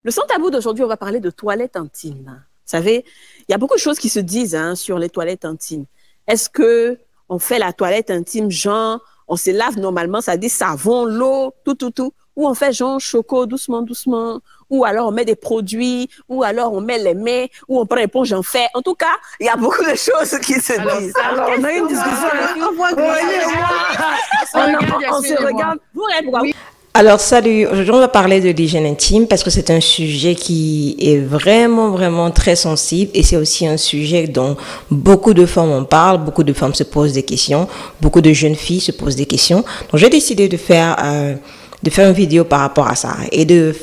Le sans tabou d'aujourd'hui, on va parler de toilettes intimes. Vous savez, il y a beaucoup de choses qui se disent sur les toilettes intimes. Est-ce que on fait la toilette intime, genre, on se lave normalement, ça dit savon, l'eau, tout, ou on fait genre choco, doucement, ou alors on met des produits, ou alors on met les mains, ou on prend l'éponge en fer. En tout cas, il y a beaucoup de choses qui se disent. Alors, on a une discussion. On se regarde. Oui. Alors, salut. Aujourd'hui, on va parler de l'hygiène intime parce que c'est un sujet qui est vraiment très sensible et c'est aussi un sujet dont beaucoup de femmes en parlent, beaucoup de femmes se posent des questions, beaucoup de jeunes filles se posent des questions. Donc, j'ai décidé de faire une vidéo par rapport à ça et de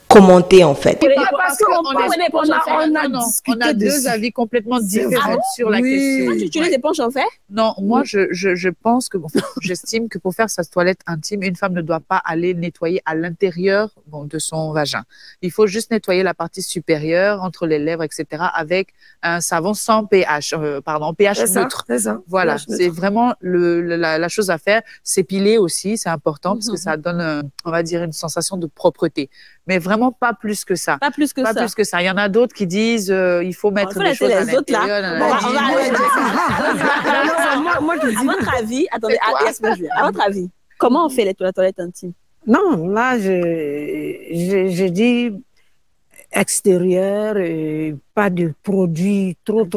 commenter en fait. Parce qu'on a deux avis complètement différents sur la question. Tu utilises l'éponge en fer? Non, moi je pense que j'estime que pour faire sa toilette intime, une femme ne doit pas aller nettoyer à l'intérieur de son vagin. Il faut juste nettoyer la partie supérieure entre les lèvres, etc. avec un savon sans pH, pH neutre. Voilà, c'est vraiment la chose à faire. S'épiler aussi, c'est important parce que ça donne, on va dire, une sensation de propreté. Mais vraiment pas plus que ça. Pas plus que ça. Il y en a d'autres qui disent il faut mettre des choses à l'intérieur. Moi, je dis, à votre avis, attendez, à votre avis, comment on fait la toilette intime? Non, là, je dis extérieur, pas de produits trop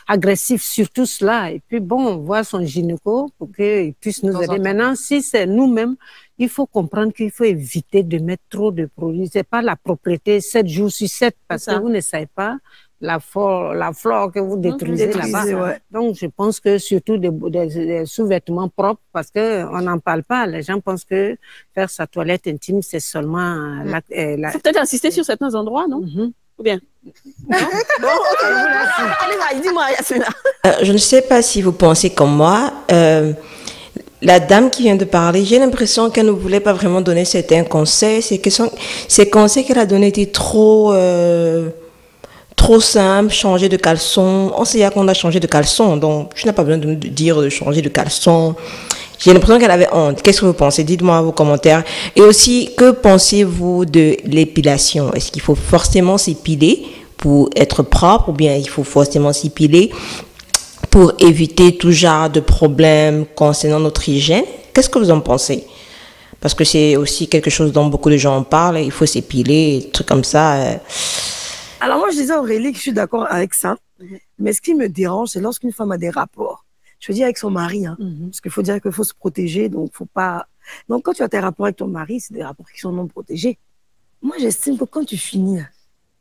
agressifs, surtout cela. Et puis bon, voir son gynéco pour qu'il puisse nous aider. Maintenant, si c'est nous-mêmes, il faut comprendre qu'il faut éviter de mettre trop de produits. C'est pas la propriété 7 jours sur 7 parce que vous ne savez pas la flore que vous détruisez là-bas. Ouais. Donc, je pense que surtout des sous-vêtements propres parce qu'on n'en parle pas. Les gens pensent que faire sa toilette intime, c'est seulement... Il faut peut-être insister sur certains endroits, non? Ou bien? Non? Bon, allez, dis-moi, Yasmina. Je ne sais pas si vous pensez comme moi. La dame qui vient de parler, j'ai l'impression qu'elle ne voulait pas vraiment donner certains conseils. Ces conseils qu'elle a donnés étaient trop simple, changer de caleçon. On sait qu'on a changé de caleçon, donc tu n'as pas besoin de me dire de changer de caleçon. J'ai l'impression qu'elle avait honte. Qu'est-ce que vous pensez? Dites-moi vos commentaires. Et aussi, que pensez-vous de l'épilation? Est-ce qu'il faut forcément s'épiler pour être propre ou bien il faut forcément s'épiler pour éviter tout genre de problèmes concernant notre hygiène? Qu'est-ce que vous en pensez? Parce que c'est aussi quelque chose dont beaucoup de gens en parlent. Il faut s'épiler, des trucs comme ça. Alors moi, je disais à Aurélie que je suis d'accord avec ça. Mais ce qui me dérange, c'est lorsqu'une femme a des rapports. Je veux dire avec son mari, parce qu'il faut dire qu'il faut se protéger, donc faut pas... Donc quand tu as tes rapports avec ton mari, c'est des rapports qui sont non protégés. Moi, j'estime que quand tu finis,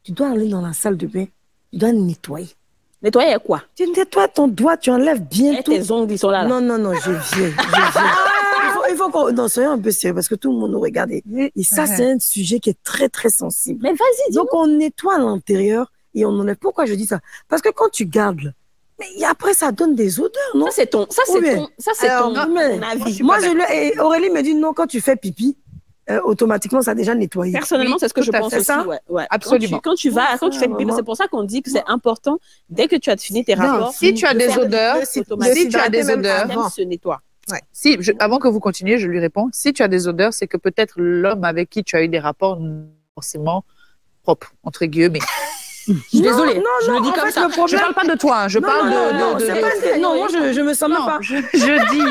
tu dois aller dans la salle de bain, tu dois nettoyer. Nettoyer quoi? Tu nettoies ton doigt, tu enlèves bien tout. Tes ongles, ils sont là. Non, je viens. Il faut qu'on... Non, soyons un peu sérieux parce que tout le monde nous regarde. Et ça, c'est un sujet qui est très sensible. Mais vas-y, dis-moi. Donc, on nettoie à l'intérieur et on enlève. Pourquoi je dis ça? Parce que quand tu gardes, mais après, ça donne des odeurs, non? Ça, c'est ton avis. Moi, et Aurélie me dit non, quand tu fais pipi, automatiquement, ça a déjà nettoyé. Personnellement, c'est ce que je pense aussi. Ouais. Absolument. Quand tu fais pipi, c'est pour ça qu'on dit que c'est important, dès que tu as fini tes rapports. Si tu as des odeurs, se nettoie. Ouais. Avant que vous continuiez, je lui réponds. Si tu as des odeurs, c'est que peut-être l'homme avec qui tu as eu des rapports forcément propres, entre guillemets. Je suis désolée, je le dis comme ça. Je ne parle pas de toi, je parle de... Non, moi, je me sens même pas. Je dis,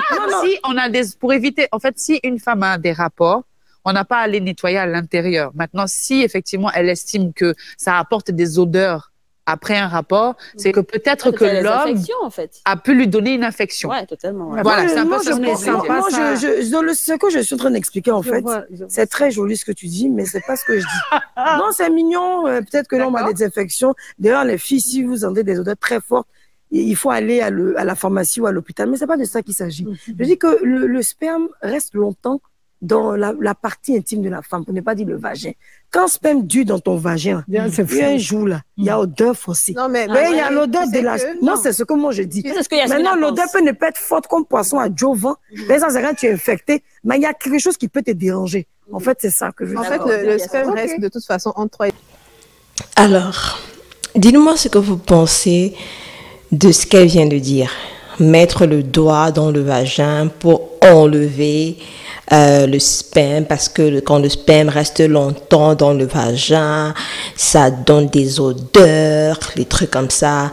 si on a pour éviter... En fait, si une femme a des rapports, on n'a pas à les nettoyer à l'intérieur. Maintenant, si effectivement, elle estime que ça apporte des odeurs après un rapport, c'est que peut-être que l'homme a pu lui donner une infection. Ouais, totalement. Ouais. Voilà, c'est un peu ça. Ce que je suis en train d'expliquer, en fait, c'est très joli ce que tu dis, mais c'est pas ce que je dis. Non, c'est mignon. Peut-être que l'homme a des infections. D'ailleurs, les filles, si vous entendez des odeurs très fortes, il faut aller à la pharmacie ou à l'hôpital. Mais c'est pas de ça qu'il s'agit. Je dis que le sperme reste longtemps dans la partie intime de la femme, pour ne pas dire le vagin. Quand le sperme dure dans ton vagin, il y a un jour là, il y a odeur forcée. Non, mais il y a l'odeur de la... Non, c'est ce que moi je dis. Maintenant, l'odeur peut ne pas être forte comme poisson à Jovan. Mais ça, c'est quand tu es infecté. Mais il y a quelque chose qui peut te déranger. En fait, c'est ça que je veux dire. En fait, le sperme reste de toute façon entre toi et... Alors, dites-moi ce que vous pensez de ce qu'elle vient de dire. Mettre le doigt dans le vagin pour enlever le sperme, parce que quand le sperme reste longtemps dans le vagin, ça donne des odeurs, des trucs comme ça.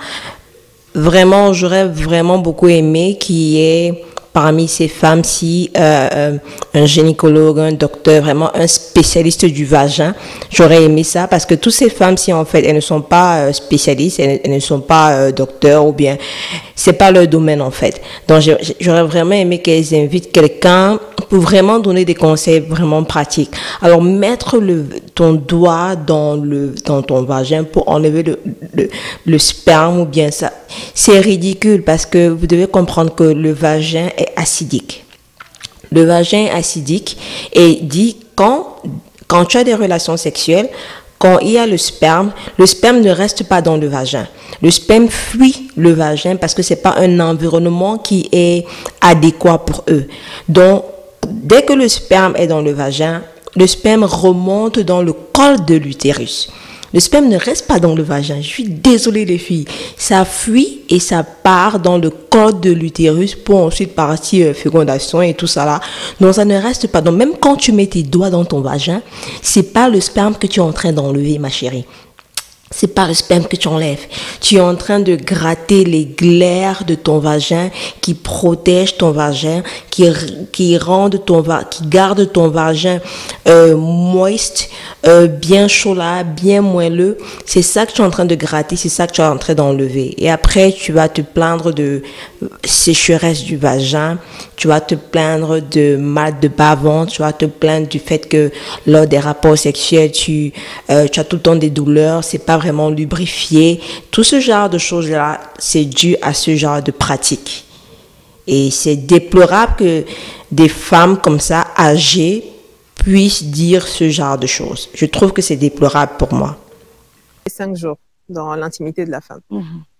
Vraiment, j'aurais vraiment beaucoup aimé qu'il y ait parmi ces femmes, si un gynécologue, un docteur, vraiment un spécialiste du vagin, j'aurais aimé ça, parce que toutes ces femmes, si en fait elles ne sont pas spécialistes, elles ne sont pas docteurs, ou bien c'est pas leur domaine en fait. Donc j'aurais vraiment aimé qu'elles invitent quelqu'un pour vraiment donner des conseils vraiment pratiques. Alors mettre ton doigt dans ton vagin pour enlever le sperme ou bien ça, c'est ridicule, parce que vous devez comprendre que le vagin est acidique. Le vagin est acidique et dit quand tu as des relations sexuelles, quand il y a le sperme ne reste pas dans le vagin. Le sperme fuit le vagin parce que c'est pas un environnement qui est adéquat pour eux. Donc, dès que le sperme est dans le vagin, le sperme remonte dans le col de l'utérus. Le sperme ne reste pas dans le vagin. Je suis désolée les filles. Ça fuit et ça part dans le col de l'utérus pour ensuite partir fécondation et tout ça là. Donc ça ne reste pas. Donc même quand tu mets tes doigts dans ton vagin, c'est pas le sperme que tu es en train d'enlever, ma chérie. C'est pas le sperme que tu enlèves. Tu es en train de gratter les glaires de ton vagin qui protègent ton vagin, qui gardent ton vagin moist, bien chaud là, bien moelleux. C'est ça que tu es en train de gratter, c'est ça que tu es en train d'enlever. Et après, tu vas te plaindre de sécheresse du vagin, tu vas te plaindre de mal de bas-ventre, tu vas te plaindre du fait que lors des rapports sexuels, tu as tout le temps des douleurs, c'est pas vraiment lubrifié. Tout ce genre de choses-là, c'est dû à ce genre de pratique. Et c'est déplorable que des femmes comme ça, âgées, puissent dire ce genre de choses. Je trouve que c'est déplorable pour moi. 5 jours dans l'intimité de la femme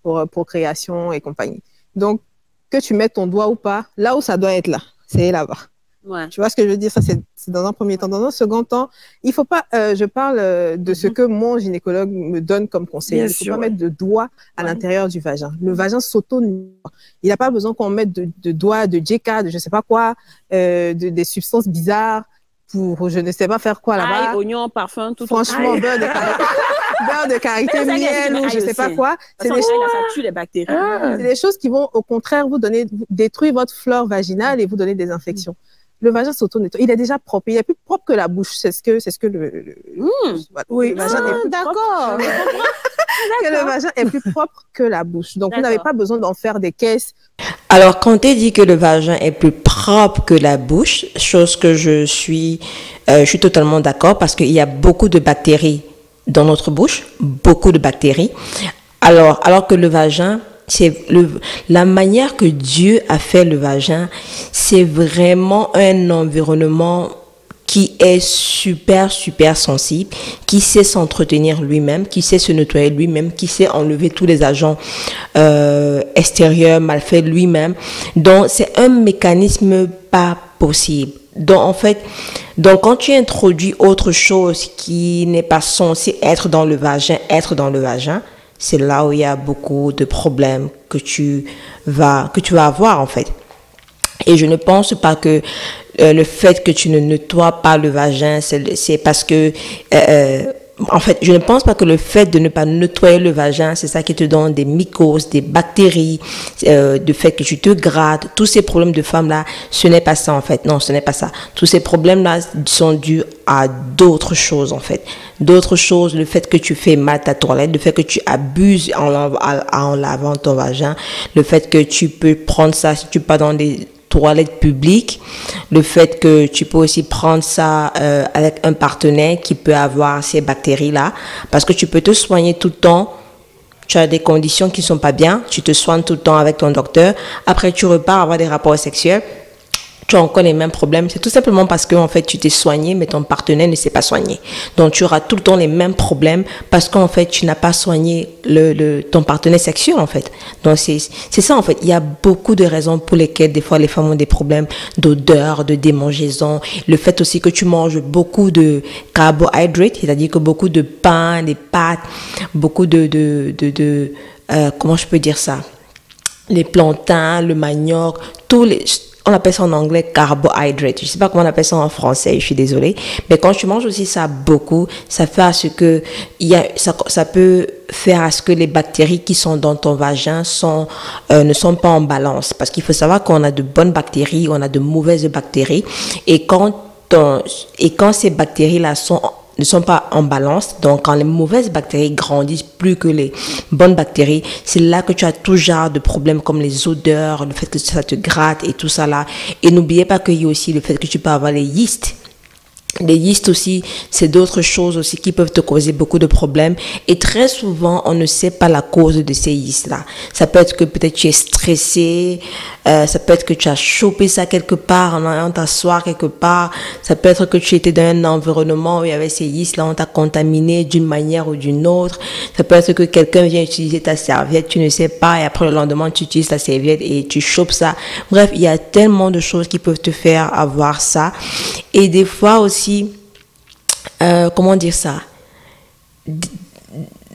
pour procréation et compagnie. Donc, que tu mettes ton doigt ou pas, là où ça doit être là, c'est là-bas. Ouais. Tu vois ce que je veux dire? Ça, c'est dans un premier temps. Dans un second temps, il faut pas, je parle de ce que mon gynécologue me donne comme conseil. Il faut pas mettre de doigt à l'intérieur du vagin. Le vagin s'auto-nettoie. Il n'a pas besoin qu'on mette de doigts, de JK, de je sais pas quoi, des substances bizarres pour je ne sais pas faire quoi là-bas. Ail, oignon, parfum, tout. Franchement, beurre de karité, miel ou je sais pas quoi. Ça tue les bactéries. C'est des choses qui vont au contraire vous détruire votre flore vaginale et vous donner des infections. Le vagin s'auto-nettoie. Il est déjà propre. Il est plus propre que la bouche. C'est ce que le vagin est plus d'accord. que le vagin est plus propre que la bouche. Donc, vous n'avez pas besoin d'en faire des caisses. Alors, quand tu dis que le vagin est plus propre que la bouche, chose que je suis totalement d'accord, parce qu'il y a beaucoup de bactéries dans notre bouche, beaucoup de bactéries. Alors que le vagin, c'est la manière que Dieu a fait le vagin, c'est vraiment un environnement qui est super, super sensible, qui sait s'entretenir lui-même, qui sait se nettoyer lui-même, qui sait enlever tous les agents extérieurs mal faits lui-même. Donc, c'est un mécanisme pas possible. Donc, en fait, quand tu introduis autre chose qui n'est pas censé être dans le vagin, c'est là où il y a beaucoup de problèmes que tu vas avoir, en fait. Et je ne pense pas que le fait que tu ne nettoies pas le vagin, c'est parce que... en fait, je ne pense pas que le fait de ne pas nettoyer le vagin, c'est ça qui te donne des mycoses, des bactéries, le fait que tu te grattes, tous ces problèmes de femmes-là, ce n'est pas ça en fait. Non, ce n'est pas ça. Tous ces problèmes-là sont dus à d'autres choses en fait. D'autres choses, le fait que tu fais mal ta toilette, le fait que tu abuses en lavant ton vagin, le fait que tu peux prendre ça si tu pars dans des toilettes publiques, le fait que tu peux aussi prendre ça avec un partenaire qui peut avoir ces bactéries-là, parce que tu peux te soigner tout le temps, tu as des conditions qui sont pas bien, tu te soignes tout le temps avec ton docteur, après tu repars avoir des rapports sexuels, tu as encore les mêmes problèmes. C'est tout simplement parce que en fait tu t'es soigné mais ton partenaire ne s'est pas soigné. Donc tu auras tout le temps les mêmes problèmes parce qu'en fait tu n'as pas soigné ton partenaire sexuel en fait. Donc c'est ça en fait. Il y a beaucoup de raisons pour lesquelles des fois les femmes ont des problèmes d'odeur, de démangeaison. Le fait aussi que tu manges beaucoup de carbohydrates, c'est-à-dire que beaucoup de pain, des pâtes, beaucoup comment je peux dire ça? Les plantains, le manioc, on appelle ça en anglais carbohydrate. Je sais pas comment on appelle ça en français, je suis désolée. Mais quand tu manges aussi ça beaucoup, ça fait à ce que ça peut faire à ce que les bactéries qui sont dans ton vagin ne sont pas en balance. Parce qu'il faut savoir qu'on a de bonnes bactéries, on a de mauvaises bactéries. Et quand ces bactéries-là ne sont pas en balance, donc quand les mauvaises bactéries grandissent plus que les bonnes bactéries, c'est là que tu as tout genre de problèmes comme les odeurs, le fait que ça te gratte et tout ça là. Et n'oubliez pas qu'il y a aussi le fait que tu peux avoir les yeasts. Les yeasts aussi, c'est d'autres choses aussi qui peuvent te causer beaucoup de problèmes. Et très souvent, on ne sait pas la cause de ces yeasts-là. Ça peut être que peut-être tu es stressé, ça peut être que tu as chopé ça quelque part en allant t'asseoir quelque part. Ça peut être que tu étais dans un environnement où il y avait ces yeasts-là, on t'a contaminé d'une manière ou d'une autre. Ça peut être que quelqu'un vient utiliser ta serviette, tu ne sais pas, et après le lendemain, tu utilises ta serviette et tu chopes ça. Bref, il y a tellement de choses qui peuvent te faire avoir ça. Et des fois aussi, comment dire ça,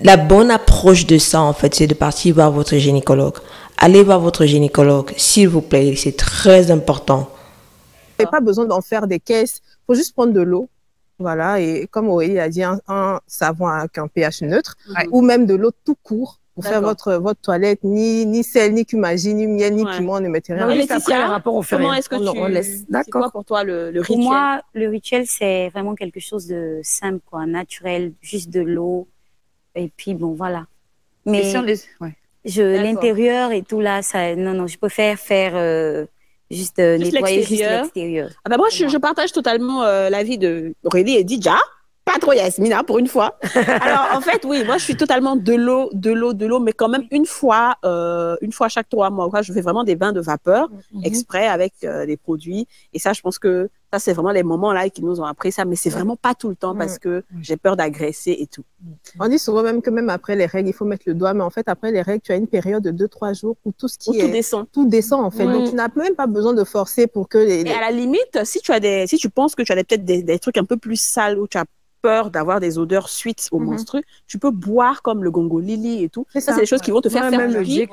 la bonne approche de ça en fait, c'est de partir voir votre gynécologue. Allez voir votre gynécologue, s'il vous plaît, c'est très important. Il n'y a pas besoin d'en faire des caisses, il faut juste prendre de l'eau, voilà, et comme Aurélie a dit, un savon avec un pH neutre, ou même de l'eau tout court. Pour faire votre toilette, ni sel, ni cumagie, ni miel, ni piment, ne mettez rien. Comment est-ce que tu laisses? C'est quoi pour toi le rituel? Pour moi, le rituel, c'est vraiment quelque chose de simple, quoi, naturel, juste de l'eau. Et puis, bon, voilà. Mais l'intérieur et tout là, ça, non, je préfère faire juste nettoyer juste l'extérieur. Ah bah moi, je partage totalement l'avis de Aurélie et Didja. Pas trop Yasmine, hein, pour une fois. Alors, en fait, oui, moi, je suis totalement de l'eau, mais quand même une fois chaque 3 mois, je fais vraiment des bains de vapeur exprès avec des produits. Et ça, je pense que ça, c'est vraiment les moments là qui nous ont appris ça, mais c'est vraiment pas tout le temps parce que j'ai peur d'agresser et tout. On dit souvent même que même après les règles, il faut mettre le doigt, mais en fait, après les règles, tu as une période de 2-3 jours où tout ce qui tout descend en fait. Donc, tu n'as même pas besoin de forcer pour que Et à la limite, si tu penses que tu as peut-être des trucs un peu plus sales où tu as peur d'avoir des odeurs suite au menstru, tu peux boire comme le gongo lili et tout. Ça, c'est des choses qui vont te faire faire pipi.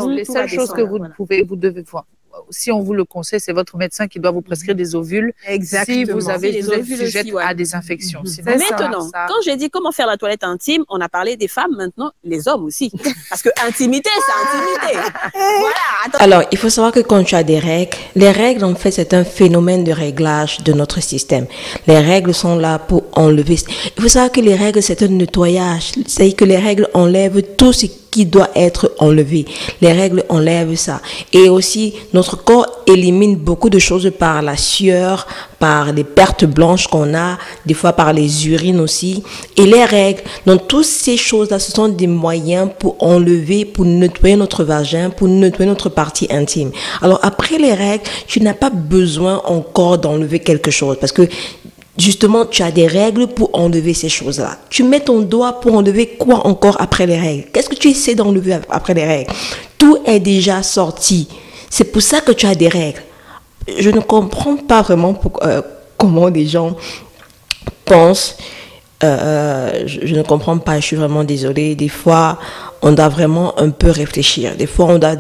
Les seules choses que vous devez voir, si on vous le conseille, c'est votre médecin qui doit vous prescrire des ovules. Exactement. Si vous avez des ovules sujets à des infections. Maintenant, quand j'ai dit comment faire la toilette intime, on a parlé des femmes, maintenant les hommes aussi. Parce que intimité, c'est intimité. Voilà. Alors, il faut savoir que quand tu as des règles, les règles, en fait, c'est un phénomène de réglage de notre système. Les règles sont là pour enlever. Il faut savoir que les règles, c'est un nettoyage. C'est-à-dire que les règles enlèvent tout ce qui doit être enlevé. Les règles enlèvent ça. Et aussi, notre corps élimine beaucoup de choses par la sueur, par les pertes blanches qu'on a, des fois par les urines aussi. Et les règles, donc toutes ces choses-là, ce sont des moyens pour enlever, pour nettoyer notre vagin, pour nettoyer notre partie intime. Alors après les règles, tu n'as pas besoin encore d'enlever quelque chose parce que justement, tu as des règles pour enlever ces choses-là. Tu mets ton doigt pour enlever quoi encore après les règles? Qu'est-ce que tu essaies d'enlever après les règles? Tout est déjà sorti. C'est pour ça que tu as des règles. Je ne comprends pas vraiment comment des gens pensent. Je ne comprends pas, je suis vraiment désolée. Des fois, on doit vraiment un peu réfléchir. Des fois, on doit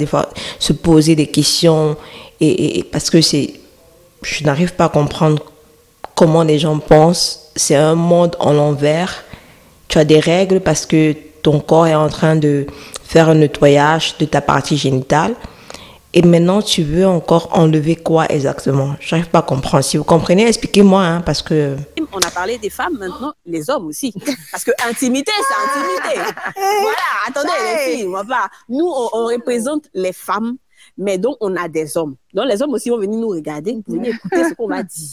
se poser des questions. Et parce que je n'arrive pas à comprendre comment les gens pensent. C'est un monde en l'envers. Tu as des règles parce que ton corps est en train de faire un nettoyage de ta partie génitale. Et maintenant, tu veux encore enlever quoi exactement? Je n'arrive pas à comprendre. Si vous comprenez, expliquez-moi, hein, parce que... On a parlé des femmes, maintenant, les hommes aussi. Parce que intimité, c'est intimité. Voilà, attendez, les filles, nous, on représente les femmes, mais donc, on a des hommes. Donc, les hommes aussi vont venir nous regarder, venir écouter ce qu'on va dire.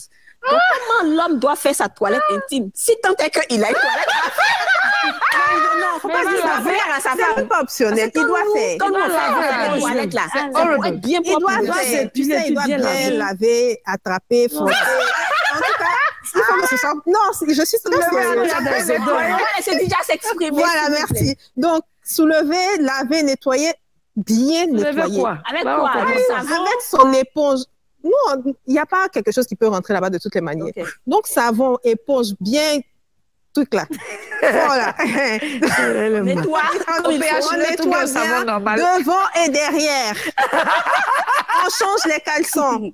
Donc, comment l'homme doit faire sa toilette intime? Si tant est qu'il a une toilette à faire. Non, faut pas dire ça faire à sa femme. C'est pas optionnel. Il doit faire. Comment on fait la toilette là? Pour être bien propre. Il doit bien laver, attraper, frotter. En tout cas, non, je suis c'est déjà s'exprimer. Voilà, merci. Donc, soulever, laver, nettoyer, bien nettoyer. Avec quoi? Avec son éponge. Non, il n'y a pas quelque chose qui peut rentrer là-bas de toutes les manières. Okay. Donc, savon, éponge, bien, tout là. Voilà. On nettoie bien devant et derrière. on change les caleçons.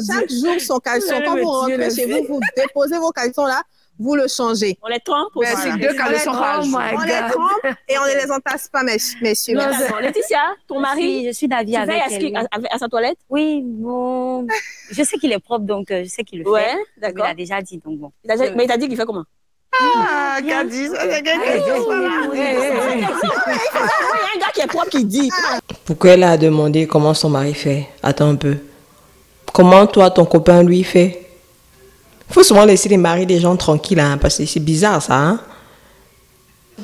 Chaque jour, son caleçon. Quand vous rentrez chez vous, vous déposez vos caleçons là, vous le changez. On les trempe aussi. C'est 2 caleçons par jour. On les trempe et on ne les entasse pas, messieurs. Laetitia, ton mari, je suis d'avis avec elle. À sa toilette? Oui, bon. Je sais qu'il est propre, donc je sais qu'il le fait. Ouais, d'accord. Il a déjà dit, donc bon. Mais il t'a dit qu'il fait comment? Ah, Gadi, ça c'est quelque chose. Il y a un gars qui est propre qui dit. Pourquoi elle a demandé comment son mari fait? Attends un peu. Comment toi, ton copain, lui, fait? Il faut souvent laisser les maris des gens tranquilles, hein, parce que c'est bizarre, ça. Hein? La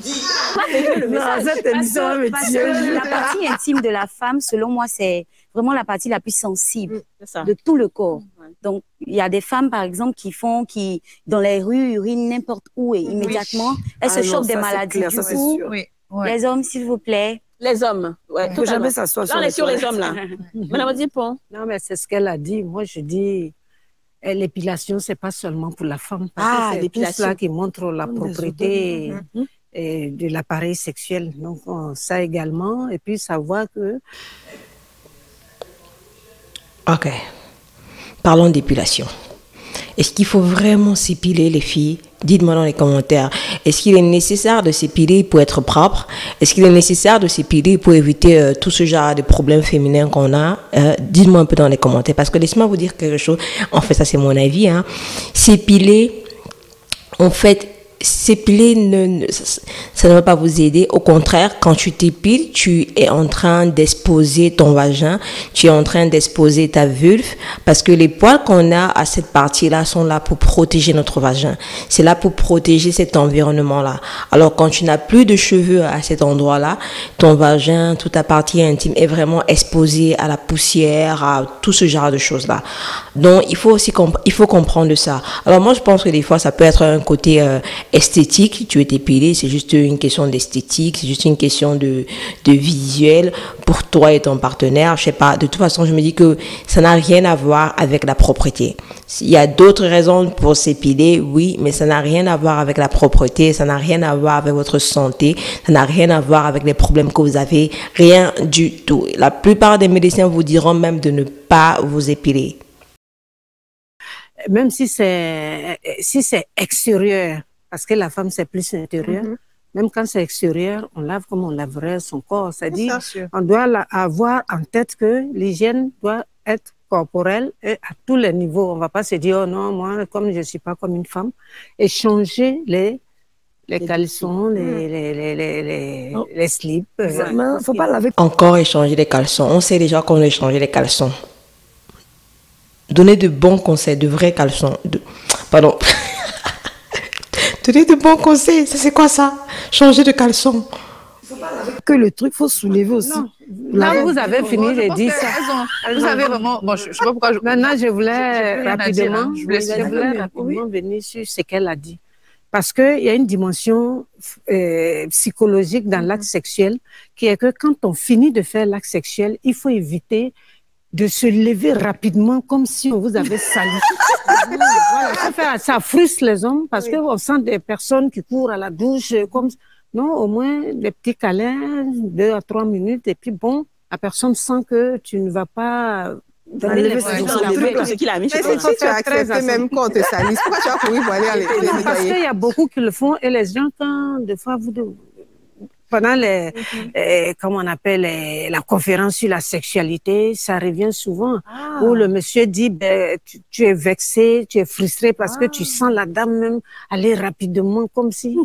partie intime de la femme, selon moi, c'est vraiment la partie la plus sensible de tout le corps. Donc, il y a des femmes, par exemple, qui dans les rues, urinent n'importe où et immédiatement, elles se chopent des maladies. Du coup, les hommes, s'il vous plaît. Les hommes, ouais. Faut jamais s'asseoir sur on est sur les hommes, là. Madame Dupont. Non, mais c'est ce qu'elle a dit. Moi, je dis, l'épilation, c'est pas seulement pour la femme. C'est tout cela qui montre la propriété de l'appareil sexuel. Donc, ça également. Et puis, savoir que... Ok. Parlons d'épilation. Est-ce qu'il faut vraiment s'épiler, les filles? Dites-moi dans les commentaires. Est-ce qu'il est nécessaire de s'épiler pour être propre? Est-ce qu'il est nécessaire de s'épiler pour éviter tout ce genre de problèmes féminins qu'on a? Dites-moi un peu dans les commentaires. Parce que laisse-moi vous dire quelque chose. En fait, ça c'est mon avis. Hein. S'épiler, en fait, s'épiler, ça ne va pas vous aider. Au contraire, quand tu t'épiles, tu es en train d'exposer ton vagin, tu es en train d'exposer ta vulve, parce que les poils qu'on a à cette partie-là sont là pour protéger notre vagin. C'est là pour protéger cet environnement-là. Alors, quand tu n'as plus de cheveux à cet endroit-là, ton vagin, toute ta partie intime est vraiment exposée à la poussière, à tout ce genre de choses-là. Donc, il faut comprendre ça. Alors, moi, je pense que des fois, ça peut être un côté esthétique, tu es épilé, c'est juste une question d'esthétique, c'est juste une question de visuel pour toi et ton partenaire. Je sais pas, de toute façon, je me dis que ça n'a rien à voir avec la propreté. Il y a d'autres raisons pour s'épiler, oui, mais ça n'a rien à voir avec la propreté, ça n'a rien à voir avec votre santé, ça n'a rien à voir avec les problèmes que vous avez, rien du tout. La plupart des médecins vous diront même de ne pas vous épiler. Même si c'est extérieur, parce que la femme, c'est plus intérieur. Même quand c'est extérieur, on lave comme on laverait son corps. C'est-à-dire, on doit avoir en tête que l'hygiène doit être corporelle et à tous les niveaux. On ne va pas se dire, oh non, moi, comme je ne suis pas comme une femme, et changer les caleçons, les slips. Faut pas laver. Encore échanger les caleçons. On sait déjà qu'on doit échanger les caleçons. Donner de bons conseils, de vrais caleçons. Pardon. Donner de bons conseils, c'est quoi ça? Changer de caleçon. Que le truc, faut soulever aussi. Non. Là, vous avez fini de dire ça. Vous avez vraiment... Bon, je sais pas pourquoi... Maintenant, je voulais rapidement venir sur ce qu'elle a dit. Parce qu'il y a une dimension psychologique dans l'acte sexuel qui est que quand on finit de faire l'acte sexuel, il faut éviter de se lever rapidement comme si on vous avait sali. Voilà, ça frustre les hommes parce qu'on sent des personnes qui courent à la douche comme... Non, au moins des petits câlins, 2 à 3 minutes, et puis bon, la personne sent que tu ne vas pas... Mais si tu as accepté même qu'on te salisse, pourquoi tu as couru pour aller les nettoyer? Parce qu'il y a beaucoup qui le font et les gens, quand des fois pendant comment on appelle la conférence sur la sexualité, ça revient souvent où le monsieur dit tu es vexé, tu es frustré parce que tu sens la dame même aller rapidement comme si.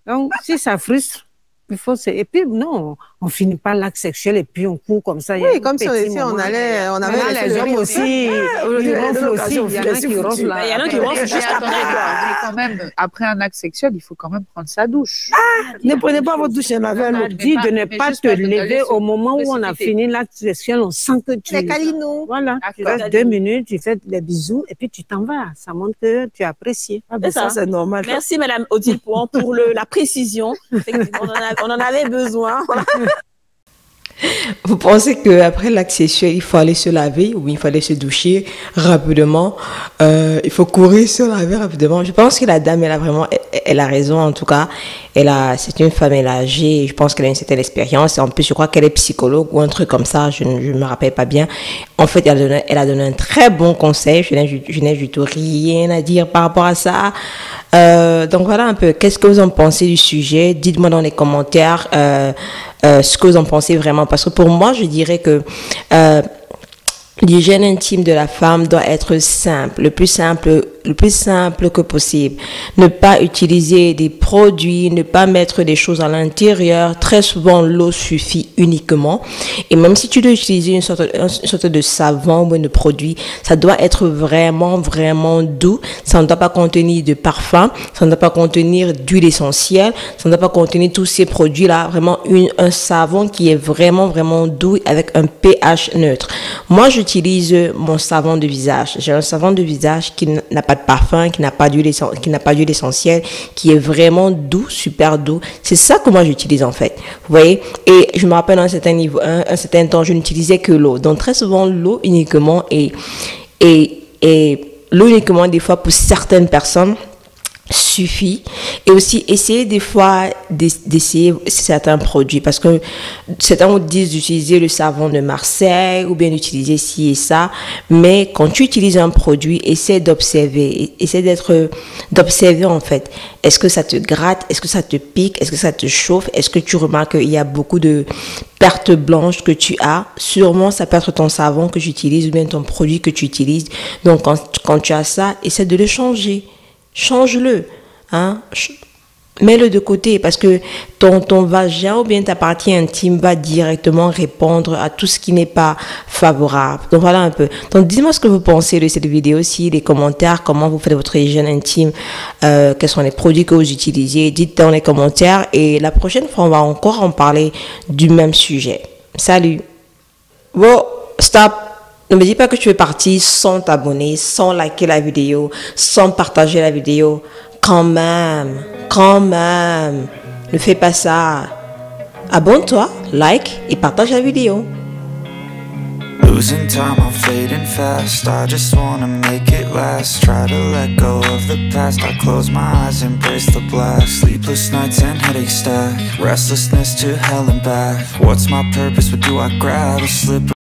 Donc si ça frustre, il faut et puis non, on finit pas l'acte sexuel et puis on court comme ça. Oui, comme si on avait les hommes aussi, ils ronflent aussi, il y en a qui ronflent là. Il y en a qui ronflent juste après. Mais quand même, après un acte sexuel, il faut quand même prendre sa douche. Ne prenez pas votre douche, Emmanuel. On dit de ne pas te lever au moment où on a fini l'acte sexuel, on sent que tu... Les câlinos. Voilà, tu restes 2 minutes, tu fais des bisous et puis tu t'en vas. Ça montre que tu as apprécié. Ça, c'est normal. Merci, Madame Odile Pouan, pour la précision. On en avait besoin. Vous pensez qu'après l'acte sexuel, il faut aller se laver ou il fallait se doucher rapidement? Il faut courir se laver rapidement. Je pense que la dame, elle a raison en tout cas. C'est une femme, elle est âgée. Je pense qu'elle a une certaine expérience. Et en plus, je crois qu'elle est psychologue ou un truc comme ça. Je ne me rappelle pas bien. En fait, elle a donné un très bon conseil. Je n'ai du tout rien à dire par rapport à ça. Donc voilà un peu. Qu'est-ce que vous en pensez du sujet? Dites-moi dans les commentaires ce que vous en pensez vraiment. Parce que pour moi, je dirais que l'hygiène intime de la femme doit être simple, le plus simple que possible. Ne pas utiliser des produits, ne pas mettre des choses à l'intérieur. Très souvent, l'eau suffit uniquement. Et même si tu dois utiliser une sorte de savon ou de produit, ça doit être vraiment, vraiment doux. Ça ne doit pas contenir de parfum, ça ne doit pas contenir d'huile essentielle, ça ne doit pas contenir tous ces produits-là. Vraiment un savon qui est vraiment, vraiment doux avec un pH neutre. Moi, j'utilise mon savon de visage. J'ai un savon de visage qui n'a pas de parfum, qui n'a pas d'huile essentielle, qui est vraiment doux, super doux. C'est ça que moi j'utilise en fait. Vous voyez? Et je me rappelle à un certain temps, je n'utilisais que l'eau. Donc très souvent l'eau uniquement et l'eau uniquement des fois pour certaines personnes suffit. Et aussi essayer des fois d'essayer certains produits, parce que certains vous disent d'utiliser le savon de Marseille ou bien d'utiliser ci et ça, mais quand tu utilises un produit, essaie d'observer en fait. Est-ce que ça te gratte? Est-ce que ça te pique? Est-ce que ça te chauffe? Est-ce que tu remarques qu'il y a beaucoup de pertes blanches que tu as? Sûrement ça peut être ton savon que tu utilises ou bien ton produit que tu utilises. Donc quand tu as ça, essaie de le changer. Change-le, hein? Mets-le de côté, parce que ton vagin ou bien ta partie intime va directement répondre à tout ce qui n'est pas favorable. Donc voilà un peu. Donc dites-moi ce que vous pensez de cette vidéo aussi, les commentaires, comment vous faites votre hygiène intime, quels sont les produits que vous utilisez, dites dans les commentaires, et la prochaine fois on va encore en parler du même sujet. Salut. Bon, stop. Ne me dis pas que tu es parti sans t'abonner, sans liker la vidéo, sans partager la vidéo. Quand même. Ne fais pas ça. Abonne-toi, like et partage la vidéo. Losing time, I'm fading fast. I just wanna make it last. Try to let go of the past. I close my eyes, embrace the black. Sleepless nights and headaches stack. Restlessness to hell and back. What's my purpose? What do I grab? A slip